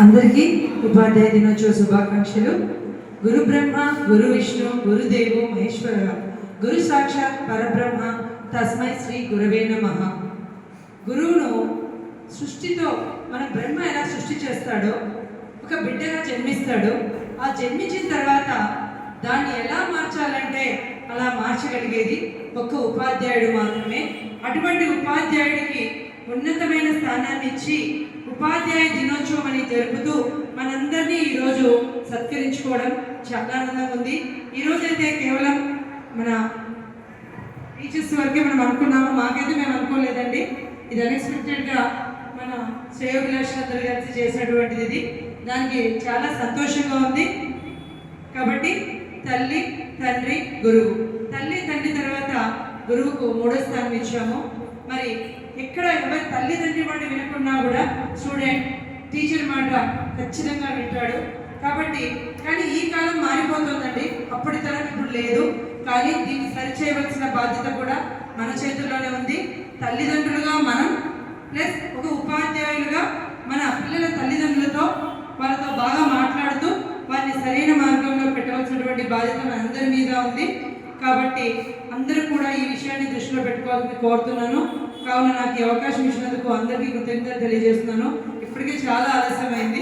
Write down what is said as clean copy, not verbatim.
అందరికీ ఉపాధ్యాయ దినోత్సవ శుభాకాంక్షలు. గురు బ్రహ్మ గురు విష్ణు గురుదేవో మహేశ్వర గురు సాక్షాత్ పరబ్రహ్మ తస్మై శ్రీ గురవే నమః. గురువును సృష్టితో మన బ్రహ్మ ఎలా సృష్టి చేస్తాడో ఒక బిడ్డగా జన్మిస్తాడు. ఆ జన్మించిన తర్వాత దాన్ని ఎలా మార్చాలంటే అలా మార్చగలిగేది ఒక్క ఉపాధ్యాయుడు మాత్రమే. అటువంటి ఉపాధ్యాయుడికి ఉన్నతమైన స్థానాన్ని ఇచ్చి ఉపాధ్యాయ దినోత్సవం అని జరుపుతూ మనందరినీ ఈరోజు సత్కరించుకోవడం చాలా ఆనందంగా ఉంది. ఈరోజైతే కేవలం మన టీచర్స్ వరకే మనం అనుకున్నాము, మాకైతే మేము అనుకోలేదండి. ఇది అన్ఎక్స్పెక్టెడ్గా మన శ్రేయోభిలాషులందరూ కలిసి చేసినటువంటిది. ఇది దానికి చాలా సంతోషంగా ఉంది. కాబట్టి తల్లి తండ్రి గురువు, తల్లి తండ్రి తర్వాత గురువుకు 3వ స్థానం ఇచ్చాము. మరి ఎక్కడ ఎవరి తల్లిదండ్రి మాట వినకున్నా కూడా స్టూడెంట్ టీచర్ మాట ఖచ్చితంగా వింటాడు. కానీ ఈ కాలం మారిపోతుందండి, అప్పటి తరం ఇప్పుడు లేదు. కానీ దీన్ని సరిచేయవలసిన బాధ్యత కూడా మన చేతుల్లోనే ఉంది. తల్లిదండ్రులుగా మనం ప్లస్ ఒక ఉపాధ్యాయులుగా మన పిల్లల తల్లిదండ్రులతో వాళ్ళతో బాగా మాట్లాడుతూ వారిని సరైన మార్గంలో పెట్టవలసినటువంటి బాధ్యత మన అందరి మీద ఉంది. కాబట్టి అందరూ కూడా ఈ విషయాన్ని దృష్టిలో పెట్టుకోవాలని కోరుతున్నాను. కావున నాకు ఈ అవకాశం ఇచ్చినందుకు అందరికీ కృతజ్ఞతలు తెలియజేస్తున్నాను. ఇప్పటికే చాలా ఆలస్యమైంది.